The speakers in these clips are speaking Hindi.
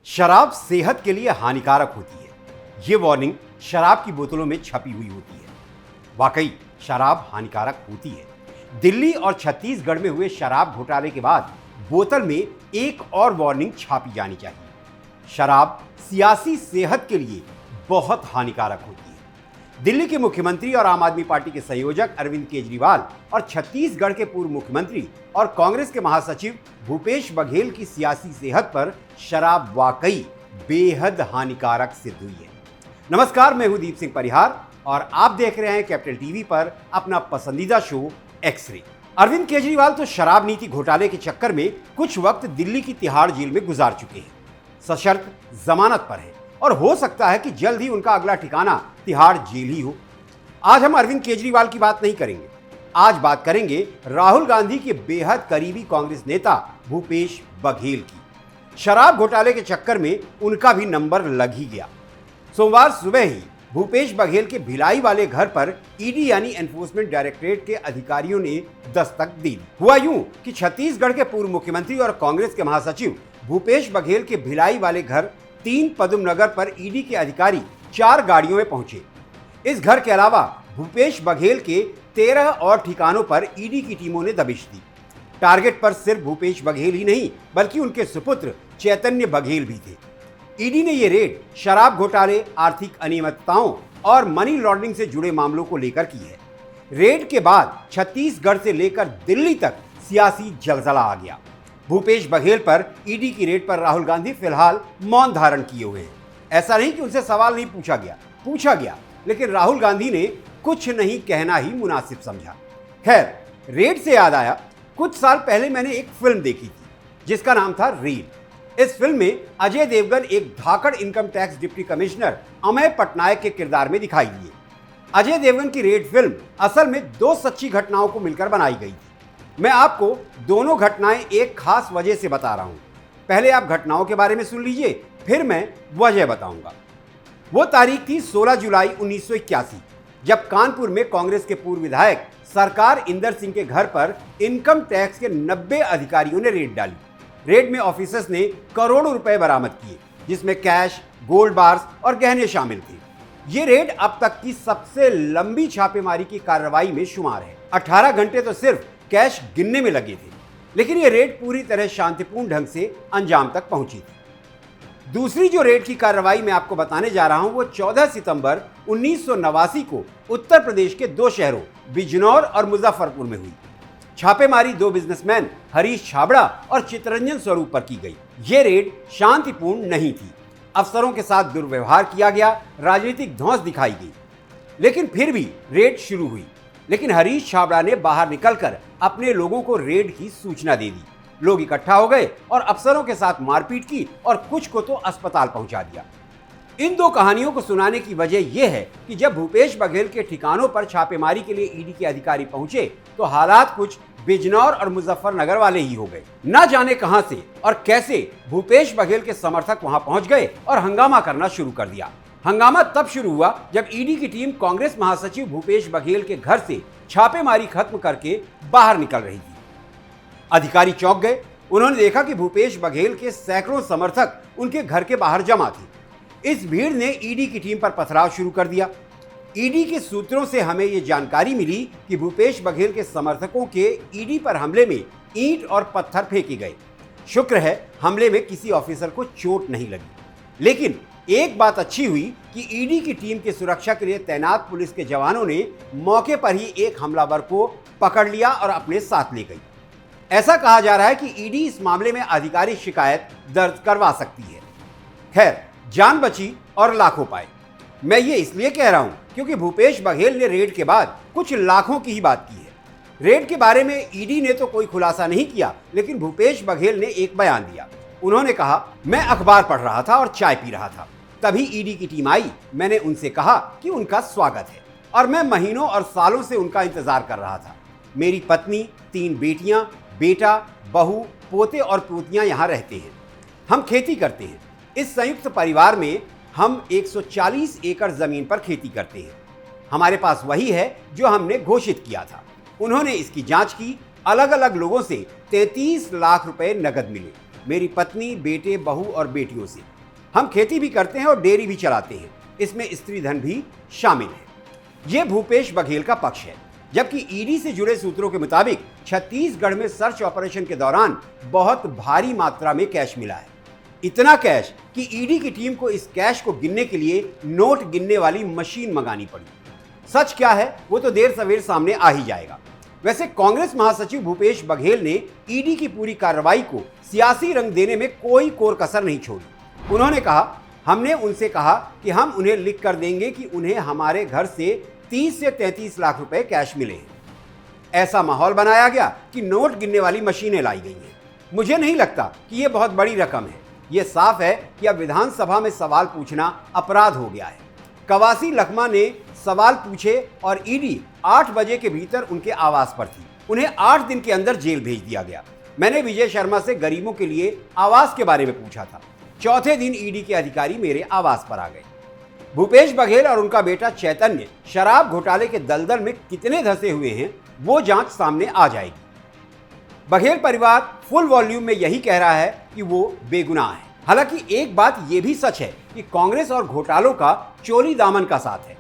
शराब सेहत के लिए हानिकारक होती है। ये वार्निंग शराब की बोतलों में छपी हुई होती है। वाकई शराब हानिकारक होती है। दिल्ली और छत्तीसगढ़ में हुए शराब घोटाले के बाद बोतल में एक और वार्निंग छापी जानी चाहिए। शराब सियासी सेहत के लिए बहुत हानिकारक होती है। दिल्ली के मुख्यमंत्री और आम आदमी पार्टी के संयोजक अरविंद केजरीवाल और छत्तीसगढ़ के पूर्व मुख्यमंत्री और कांग्रेस के महासचिव भूपेश बघेल की सियासी सेहत पर शराब वाकई बेहद हानिकारक सिद्ध हुई है। नमस्कार, मैं हूं दीप सिंह परिहार और आप देख रहे हैं कैपिटल टीवी पर अपना पसंदीदा शो एक्स-रे। अरविंद केजरीवाल तो शराब नीति घोटाले के चक्कर में कुछ वक्त दिल्ली की तिहाड़ जेल में गुजार चुके हैं। सशर्त जमानत पर है और हो सकता है कि जल्द ही उनका अगला ठिकाना तिहाड़ जेल ही हो। आज हम अरविंद केजरीवाल की बात नहीं करेंगे। आज बात करेंगे राहुल गांधी के बेहद करीबी कांग्रेस नेता भूपेश बघेल की। शराब घोटाले के चक्कर में उनका भी नंबर लग ही गया। सोमवार सुबह ही भूपेश बघेल के भिलाई वाले घर पर ईडी यानी एनफोर्समेंट डायरेक्टरेट के अधिकारियों ने दस्तक दी। हुआ यूं कि छत्तीसगढ़ के पूर्व मुख्यमंत्री और कांग्रेस के महासचिव भूपेश बघेल के भिलाई वाले घर 3 पदम नगर पर ईडी के अधिकारी 4 गाड़ियों में पहुंचे। इस घर के अलावा भूपेश बघेल के 13 और ठिकानों पर ईडी की टीमों ने दबिश दी। टारगेट पर सिर्फ भूपेश बघेल ही नहीं बल्कि उनके सुपुत्र चैतन्य बघेल भी थे। ईडी ने यह रेड शराब घोटाले, आर्थिक अनियमितताओं और मनी लॉन्ड्रिंग से जुड़े मामलों को लेकर की है। रेड के बाद छत्तीसगढ़ से लेकर दिल्ली तक सियासी जलजला आ गया। भूपेश बघेल पर ईडी की रेड पर राहुल गांधी फिलहाल मौन धारण किए हुए हैं। ऐसा नहीं कि उनसे सवाल नहीं पूछा गया, लेकिन राहुल गांधी ने कुछ नहीं कहना ही मुनासिब समझा। खैर, रेड से याद आया, कुछ साल पहले मैंने एक फिल्म देखी थी जिसका नाम था रेड। इस फिल्म में अजय देवगन एक धाकड़ income tax deputy commissioner Amay Patnaik के किरदार में दिखाई दिए। अजय देवगन की रेड फिल्म असल में 2 सच्ची घटनाओं को मिलकर बनाई गई थी। मैं आपको दोनों घटनाएं एक खास वजह से बता रहा हूं। पहले आप घटनाओं के बारे में सुन लीजिए, फिर मैं वजह बताऊंगा। वो तारीख थी 16 जुलाई 1981, जब कानपुर में कांग्रेस के पूर्व विधायक सरकार इंदर सिंह के घर पर इनकम टैक्स के 90 अधिकारियों ने रेड डाली। रेड में ऑफिसर्स ने करोड़ों रुपए बरामद किए, जिसमें कैश, गोल्ड बार्स और गहने शामिल थे। ये रेड अब तक की सबसे लंबी छापेमारी की कार्रवाई में शुमार है। 18 घंटे तो सिर्फ कैश गिनने में लगे थे, लेकिन यह रेड पूरी तरह शांतिपूर्ण ढंग से अंजाम तक पहुंची थी। दूसरी जो रेड की कार्रवाई मैं आपको बताने जा रहा हूं वो 14 सितंबर 1989 को उत्तर प्रदेश के 2 शहरों बिजनौर और मुजफ्फरपुर में हुई। छापेमारी 2 बिजनेसमैन हरीश छाबड़ा और चितरंजन स्वरूप पर की गई। ये रेड शांतिपूर्ण नहीं थी। अफसरों के साथ दुर्व्यवहार किया गया, राजनीतिक धौंस दिखाई गई, लेकिन फिर भी रेड शुरू हुई। लेकिन हरीश छाबड़ा ने बाहर निकलकर अपने लोगों को रेड की सूचना दे दी। लोग इकट्ठा हो गए और अफसरों के साथ मारपीट की और कुछ को तो अस्पताल पहुंचा दिया। इन 2 कहानियों को सुनाने की वजह यह है कि जब भूपेश बघेल के ठिकानों पर छापेमारी के लिए ईडी के अधिकारी पहुंचे तो हालात कुछ बिजनौर और मुजफ्फरनगर वाले ही हो गए। न जाने कहां से और कैसे भूपेश बघेल के समर्थक वहां पहुंच गए और हंगामा करना शुरू कर दिया। हंगामा तब शुरू हुआ जब ईडी की टीम कांग्रेस महासचिव भूपेश बघेल के घर से छापेमारी खत्म करके बाहर निकल रही थी। अधिकारी चौंक गए। उन्होंने देखा कि भूपेश बघेल के सैकड़ों समर्थक उनके घर के बाहर जमा थे। इस भीड़ ने ईडी की टीम पर पथराव शुरू कर दिया। ईडी के सूत्रों से हमें यह जानकारी मिली कि भूपेश बघेल के समर्थकों के ईडी पर हमले में ईंट और पत्थर फेंके गए। शुक्र है हमले में किसी ऑफिसर को चोट नहीं लगी। लेकिन एक बात अच्छी हुई कि ईडी की टीम की सुरक्षा के लिए तैनात पुलिस के जवानों ने मौके पर ही एक हमलावर को पकड़ लिया और अपने साथ ले गई। ऐसा कहा जा रहा है कि ईडी इस मामले में आधिकारिक शिकायत दर्ज करवा सकती है। खैर, जान बची और लाखों पाए। मैं ये इसलिए कह रहा हूं क्योंकि भूपेश बघेल ने रेड के बाद कुछ लाखों की ही बात की है। रेड के बारे में ईडी ने तो कोई खुलासा नहीं किया, लेकिन भूपेश बघेल ने एक बयान दिया। उन्होंने कहा, मैं अखबार पढ़ रहा था और चाय पी रहा था, तभी ईडी की टीम आई। मैंने उनसे कहा कि उनका स्वागत है और मैं महीनों और सालों से उनका इंतजार कर रहा था। मेरी पत्नी, 3 बेटियां, बेटा, बहू, पोते और पोतियां यहाँ रहते हैं। हम खेती करते हैं। इस संयुक्त परिवार में हम 140 एकड़ जमीन पर खेती करते हैं। हमारे पास वही है जो हमने घोषित किया था। उन्होंने इसकी जांच की। अलग अलग लोगों से 33 लाख रुपए नगद मिले। मेरी पत्नी, बेटे, बहू और बेटियों से हम खेती भी करते हैं और डेयरी भी चलाते हैं, इसमें स्त्री धन भी शामिल है। यह भूपेश बघेल का पक्ष है। जबकि ईडी से जुड़े सूत्रों के मुताबिक छत्तीसगढ़ में सर्च ऑपरेशन के दौरान बहुत भारी मात्रा में कैश मिला है। इतना कैश कि ईडी की टीम को इस कैश को गिनने के लिए नोट गिनने वाली मशीन मंगानी पड़ी। सच क्या है वो तो देर सवेर सामने आ ही जाएगा। वैसे कांग्रेस महासचिव भूपेश बघेल ने ईडी की पूरी कार्रवाई को सियासी रंग देने में कोई कोर कसर नहीं छोड़ी। उन्होंने कहा, हमने उनसे कहा कि हम उन्हें लिख कर देंगे कि उन्हें हमारे घर से 30 से 33 लाख रुपए कैश मिले हैं। ऐसा माहौल बनाया गया कि नोट गिनने वाली मशीनें लाई गई हैं। मुझे नहीं लगता कि यह बहुत बड़ी रकम है। यह साफ है कि अब विधानसभा में सवाल पूछना अपराध हो गया है। कवासी लखमा ने सवाल पूछे और ईडी 8 बजे के भीतर उनके आवास पर थी। उन्हें 8 दिन के अंदर जेल भेज दिया गया। मैंने विजय शर्मा से गरीबों के लिए आवास के बारे में पूछा था। चौथे दिन ईडी के अधिकारी मेरे आवास पर आ गए। भूपेश बघेल और उनका बेटा चैतन्य शराब घोटाले के दलदल में कितने धंसे हुए हैं वो जांच सामने आ जाएगी। बघेल परिवार फुल वॉल्यूम में यही कह रहा है कि वो बेगुनाह है। हालांकि एक बात यह भी सच है कि कांग्रेस और घोटालों का चोली दामन का साथ है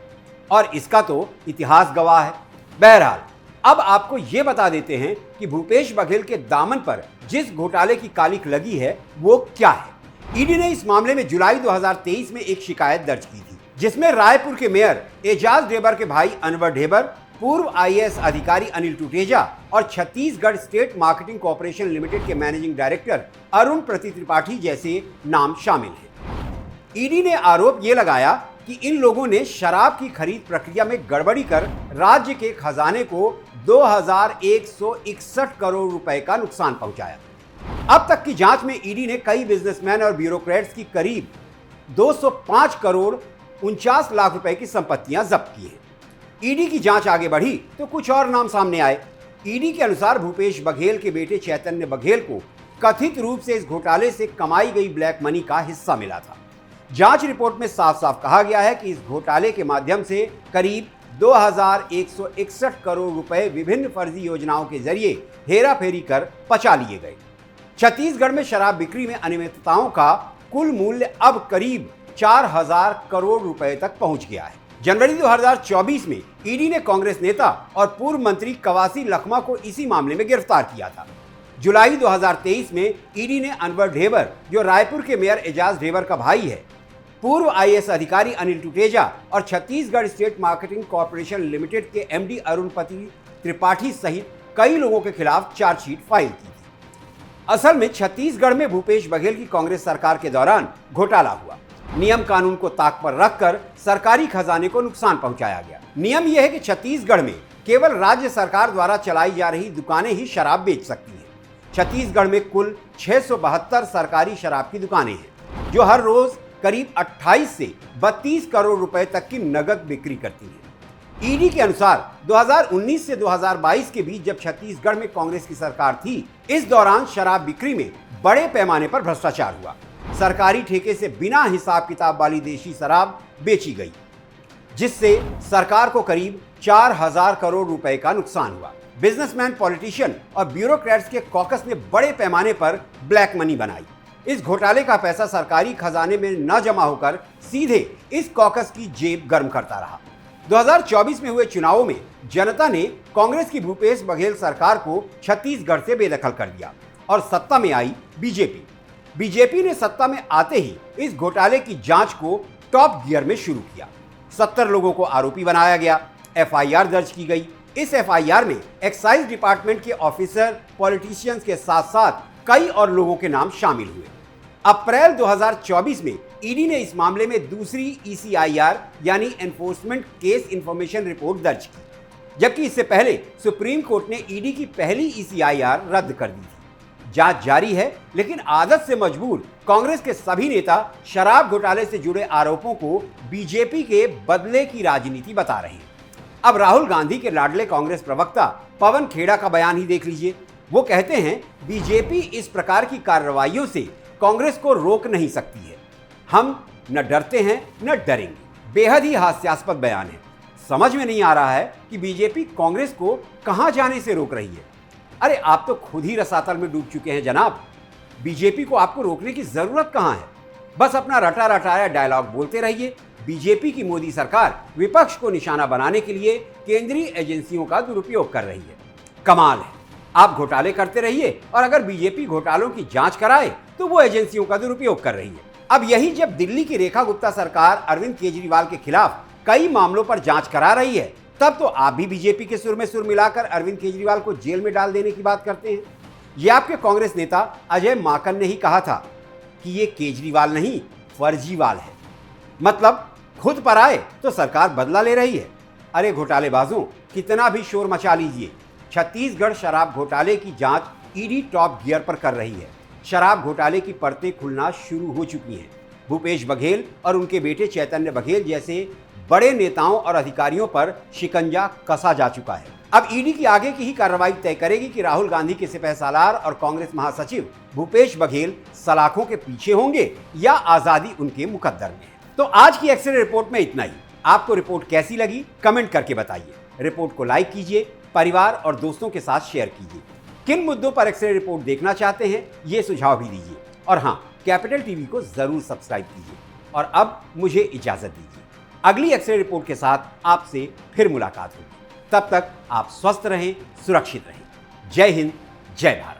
और इसका तो इतिहास गवाह है। बहरहाल अब आपको ये बता देते हैं कि भूपेश बघेल के दामन पर जिस घोटाले की कालिख लगी है वो क्या है। ईडी ने इस मामले में जुलाई 2023 में एक शिकायत दर्ज की थी, जिसमें रायपुर के मेयर एजाज ढेबर के भाई अनवर ढेबर, पूर्व आईएएस अधिकारी अनिल टुटेजा और Chhattisgarh state marketing corporation limited के मैनेजिंग डायरेक्टर अरुण प्रति त्रिपाठी जैसे नाम शामिल हैं। ईडी ने आरोप ये लगाया कि इन लोगों ने शराब की खरीद प्रक्रिया में गड़बड़ी कर राज्य के खजाने को 2161 करोड़ रुपए का नुकसान पहुंचाया। अब तक की जांच में ईडी ने कई बिजनेसमैन और ब्यूरोक्रेट्स की करीब 205 करोड़ 49 लाख रुपए की संपत्तियां जब्त की हैं। ईडी की जांच आगे बढ़ी तो कुछ और नाम सामने आए। ईडी के अनुसार भूपेश बघेल के बेटे चैतन्य बघेल को कथित रूप से इस घोटाले से कमाई गई ब्लैक मनी का हिस्सा मिला था। जांच रिपोर्ट में साफ साफ कहा गया है कि इस घोटाले के माध्यम से करीब 2161 करोड़ रुपए विभिन्न फर्जी योजनाओं के जरिए हेरा फेरी कर पचा लिए गए। छत्तीसगढ़ में शराब बिक्री में अनियमितताओं का कुल मूल्य अब करीब 4000 करोड़ रुपए तक पहुंच गया है। जनवरी 2024 में ईडी ने कांग्रेस नेता और पूर्व मंत्री कवासी लखमा को इसी मामले में गिरफ्तार किया था। जुलाई 2023 में ईडी ने अनवर ढेबर, जो रायपुर के मेयर एजाज ढेबर का भाई है, पूर्व आईएएस अधिकारी अनिल टुटेजा और Chhattisgarh state marketing corporation limited के एमडी अरुण प्रति त्रिपाठी सहित कई लोगों के खिलाफ चार्जशीट फाइल की थी। असल में छत्तीसगढ़ में भूपेश बघेल की कांग्रेस सरकार के दौरान घोटाला हुआ। नियम कानून को ताक पर रखकर सरकारी खजाने को नुकसान पहुंचाया गया। नियम यह है कि छत्तीसगढ़ में केवल राज्य सरकार द्वारा चलाई जा रही दुकानें ही शराब बेच सकती हैं। छत्तीसगढ़ में कुल 672 सरकारी शराब की दुकानें हैं, जो हर रोज करीब 28 से 32 करोड़ रुपए तक की नगद बिक्री करती हैं। ईडी के अनुसार 2019 से 2022 के बीच जब छत्तीसगढ़ में कांग्रेस की सरकार थी, इस दौरान शराब बिक्री में बड़े पैमाने पर भ्रष्टाचार हुआ। सरकारी ठेके से बिना हिसाब किताब वाली देशी शराब बेची गई, जिससे सरकार को करीब 4000 करोड़ रुपए का नुकसान हुआ। बिजनेसमैन, पॉलिटिशियन और ब्यूरोक्रेट्स के कॉकस ने बड़े पैमाने पर ब्लैक मनी बनाई। इस घोटाले का पैसा सरकारी खजाने में न जमा होकर सीधे इस कॉकस की जेब गर्म करता रहा। 2024 में हुए चुनावों में जनता ने कांग्रेस की भूपेश बघेल सरकार को छत्तीसगढ़ से बेदखल कर दिया और सत्ता में आई बीजेपी। बीजेपी ने सत्ता में आते ही इस घोटाले की जांच को टॉप गियर में शुरू किया। 70 लोगों को आरोपी बनाया गया। एफआईआर दर्ज की गई। इस एफआईआर में एक्साइज डिपार्टमेंट के ऑफिसर, पॉलिटिशियंस के साथ साथ कई और लोगों के नाम शामिल हुए। अप्रैल 2024 में ईडी ने इस मामले में दूसरी ईसीआईआर यानी एनफोर्समेंट केस इंफॉर्मेशन रिपोर्ट दर्ज की, जबकि इससे पहले सुप्रीम कोर्ट ने ईडी की पहली ईसीआईआर रद्द कर दी थी। जांच जारी है, लेकिन आदत से मजबूर कांग्रेस के सभी नेता शराब घोटाले से जुड़े आरोपों को बीजेपी के बदले की राजनीति बता रहे हैं। अब राहुल गांधी के लाडले कांग्रेस प्रवक्ता पवन खेड़ा का बयान ही देख लीजिए। वो कहते हैं, बीजेपी इस प्रकार की कार्रवाइयों से कांग्रेस को रोक नहीं सकती है। हम न डरते हैं न डरेंगे। बेहद ही हास्यास्पद बयान है। समझ में नहीं आ रहा है कि बीजेपी कांग्रेस को कहां जाने से रोक रही है। अरे आप तो खुद ही रसातल में डूब चुके हैं जनाब। बीजेपी को आपको रोकने की जरूरत कहां है। बस अपना रटा रटाया डायलॉग बोलते रहिए। बीजेपी की मोदी सरकार विपक्ष को निशाना बनाने के लिए केंद्रीय एजेंसियों का दुरुपयोग कर रही है। कमाल है, आप घोटाले करते रहिए और अगर बीजेपी घोटालों की जांच कराए तो वो एजेंसियों का दुरुपयोग कर रही है। अब यही जब दिल्ली की रेखा गुप्ता सरकार अरविंद केजरीवाल के खिलाफ कई मामलों पर जांच करा रही है, तब तो आप भी बीजेपी के सुर में सुर मिलाकर अरविंद केजरीवाल को जेल में डाल देने की बात करते हैं। ये आपके कांग्रेस नेता अजय माकन ने ही कहा था कि ये केजरीवाल नहीं फर्जीवाल है, मतलब खुद पर आए तो सरकार बदला ले रही है। अरे घोटालेबाजों, कितना भी शोर मचा लीजिए, छत्तीसगढ़ शराब घोटाले की जांच ईडी टॉप गियर पर कर रही है। शराब घोटाले की परतें खुलना शुरू हो चुकी हैं। भूपेश बघेल और उनके बेटे चैतन्य बघेल जैसे बड़े नेताओं और अधिकारियों पर शिकंजा कसा जा चुका है। अब ईडी की आगे की ही कार्रवाई तय करेगी कि राहुल गांधी के सिपहसालार और कांग्रेस महासचिव भूपेश बघेल सलाखों के पीछे होंगे या आजादी उनके मुकद्दर में। तो आज की एक्स-रे रिपोर्ट में इतना ही। आपको रिपोर्ट कैसी लगी कमेंट करके बताइए। रिपोर्ट को लाइक कीजिए, परिवार और दोस्तों के साथ शेयर कीजिए। किन मुद्दों पर एक्स-रे रिपोर्ट देखना चाहते हैं ये सुझाव भी दीजिए। और हाँ, कैपिटल टीवी को जरूर सब्सक्राइब कीजिए। और अब मुझे इजाजत दीजिए, अगली एक्स-रे रिपोर्ट के साथ आपसे फिर मुलाकात होगी। तब तक आप स्वस्थ रहें, सुरक्षित रहें। जय हिंद, जय भारत।